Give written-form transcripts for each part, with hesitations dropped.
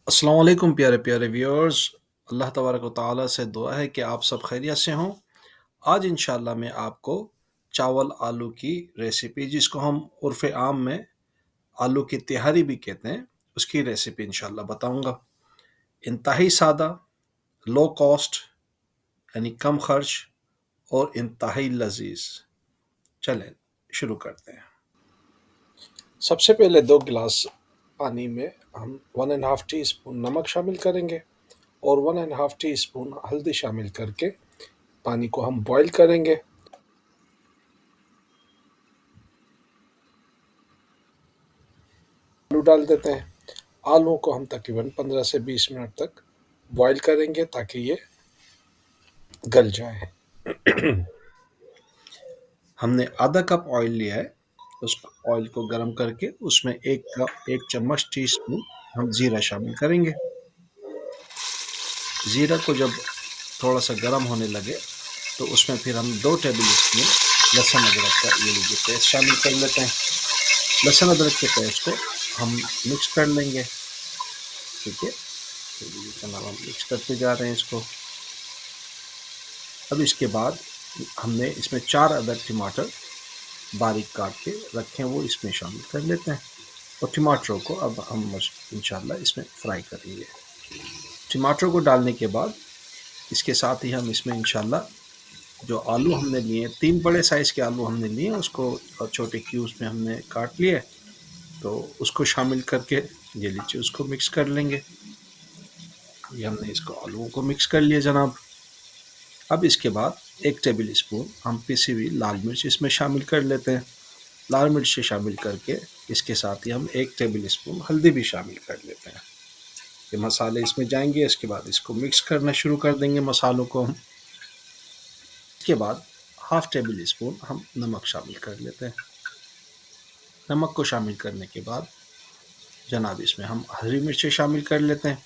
अस्सलाम वालेकुम प्यारे प्यारे व्यूअर्स। अल्लाह तबारक व तआला से दुआ है कि आप सब खैरियत से हों। आज इंशाल्लाह मैं आपको चावल आलू की रेसिपी, जिसको हम उर्फ़ आम में आलू की तिहारी भी कहते हैं, उसकी रेसिपी इंशाल्लाह बताऊंगा। इंतहाई सादा, लो कॉस्ट, यानी कम खर्च और इंतहाई लजीज। चलें शुरू करते हैं। सबसे पहले 2 गिलास पानी में हम 1.5 टी स्पून नमक शामिल करेंगे और 1.5 टी स्पून हल्दी शामिल करके पानी को हम बॉईल करेंगे। आलू डाल देते हैं। आलू को हम तकरीबन 15 से 20 मिनट तक बॉईल करेंगे ताकि ये गल जाए। हमने आधा कप ऑयल लिया है। उस ऑयल को गर्म करके उसमें 1 चम्मच टी स्पून हम जीरा शामिल करेंगे। जीरा को जब थोड़ा सा गर्म होने लगे तो उसमें फिर हम 2 टेबल स्पून लहसुन अदरक का ये लीजिए पेस्ट शामिल कर लेते हैं। लहसुन अदरक के पेस्ट को हम मिक्स कर लेंगे। ठीक है, तो ये जनाब हम मिक्स करते जा रहे हैं इसको। अब इसके बाद हमने इसमें 4 अदद टमाटर बारीक काट के रखे हैं, वो इसमें शामिल कर लेते हैं और टमाटरों को अब हम इंशाल्लाह इसमें फ्राई करेंगे। टमाटरों को डालने के बाद इसके साथ ही हम इसमें इंशाल्लाह जो आलू हमने लिए, 3 बड़े साइज़ के आलू हमने लिए, उसको छोटे क्यूब्स में हमने काट लिए, तो उसको शामिल करके ये लीजिए उसको मिक्स कर लेंगे। ये हमने इसको आलूओं को मिक्स कर लिया जनाब। अब इसके बाद 1 टेबल स्पून हम पिसी हुई लाल मिर्च इसमें शामिल कर लेते हैं। लाल मिर्च से शामिल करके इसके साथ ही हम 1 टेबल स्पून हल्दी भी शामिल कर लेते हैं। ये मसाले इसमें जाएंगे। इसके बाद इसको मिक्स करना शुरू कर देंगे मसालों को हम। इसके बाद हाफ टेबल स्पून हम नमक शामिल कर लेते हैं। नमक को शामिल करने के बाद जनाब इसमें हम हरी मिर्चें शामिल कर लेते हैं।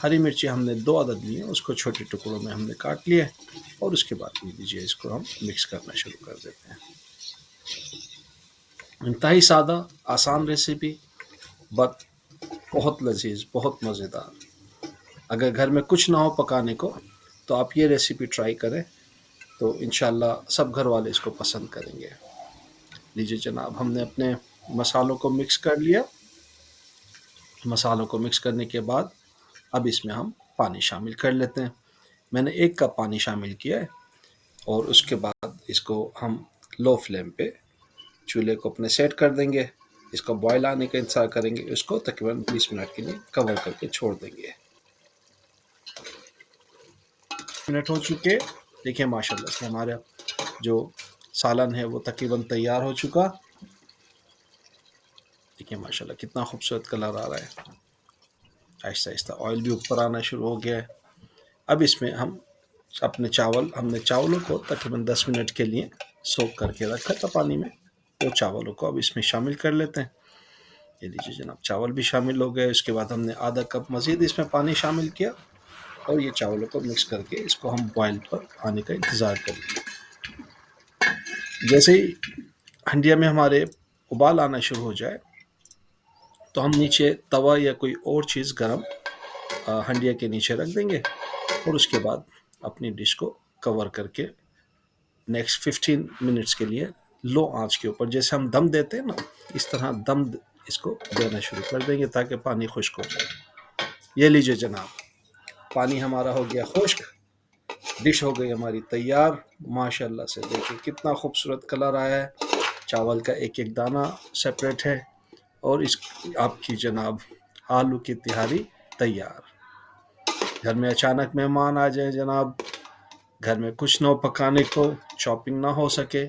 हरी मिर्ची हमने 2 अदद लिए, उसको छोटे टुकड़ों में हमने काट लिए और उसके बाद लीजिए इसको हम मिक्स करना शुरू कर देते हैं। इंतहाई सादा आसान रेसिपी, बट बहुत लजीज, बहुत मज़ेदार। अगर घर में कुछ ना हो पकाने को तो आप ये रेसिपी ट्राई करें, तो इंशाल्लाह सब घर वाले इसको पसंद करेंगे। लीजिए जनाब, हमने अपने मसालों को मिक्स कर लिया। मसालों को मिक्स करने के बाद अब इसमें हम पानी शामिल कर लेते हैं। मैंने 1 कप पानी शामिल किया है और उसके बाद इसको हम लो फ्लेम पे चूल्हे को अपने सेट कर देंगे। इसको बॉयल आने का इंतज़ार करेंगे। इसको तकरीबन 20 मिनट के लिए कवर करके छोड़ देंगे। मिनट हो चुके, देखिए माशाल्लाह से हमारा जो सालन है वो तकरीबन तैयार हो चुका। देखिए माशाल्लाह कितना खूबसूरत कलर आ रहा है। आहिस्ता आहिस्ता ऑयल भी ऊपर आना शुरू हो गया है। अब इसमें हम अपने हमने चावलों को तकरीबन 10 मिनट के लिए सोक करके रखा था पानी में, तो चावलों को अब इसमें शामिल कर लेते हैं। ये लीजिए जनाब, चावल भी शामिल हो गए। उसके बाद हमने आधा कप मज़ीद इसमें पानी शामिल किया और ये चावलों को मिक्स करके इसको हम बॉयल पर आने का इंतज़ार करेंगे। जैसे ही हंडिया में हमारे उबाल आना शुरू हो जाए तो हम नीचे तवा या कोई और चीज़ गरम हंडिया के नीचे रख देंगे और उसके बाद अपनी डिश को कवर करके नेक्स्ट 15 मिनट्स के लिए लो आंच के ऊपर, जैसे हम दम देते हैं ना, इस तरह दम इसको देना शुरू कर देंगे ताकि पानी खुश्क हो जाए। ये लीजिए जनाब, पानी हमारा हो गया खुश्क, डिश हो गई हमारी तैयार। माशाल्लाह से देखिए कितना खूबसूरत कलर आया है। चावल का एक एक दाना सेपरेट है और इस आपकी जनाब आलू की तिहारी तैयार। घर में अचानक मेहमान आ जाए जनाब, घर में कुछ ना हो पकाने को, शॉपिंग ना हो सके,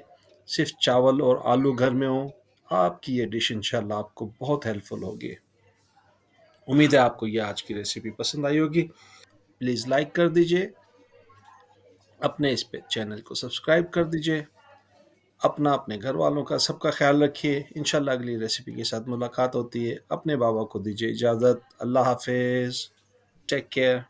सिर्फ चावल और आलू घर में हो, आपकी ये डिश इंशाल्लाह आपको बहुत हेल्पफुल होगी। उम्मीद है आपको ये आज की रेसिपी पसंद आई होगी। प्लीज़ लाइक कर दीजिए, अपने इस पे चैनल को सब्सक्राइब कर दीजिए। अपना, अपने घर वालों का, सबका ख्याल रखिए। इंशाल्लाह अगली रेसिपी के साथ मुलाकात होती है। अपने बाबा को दीजिए इजाज़त। अल्लाह हाफिज़, टेक केयर।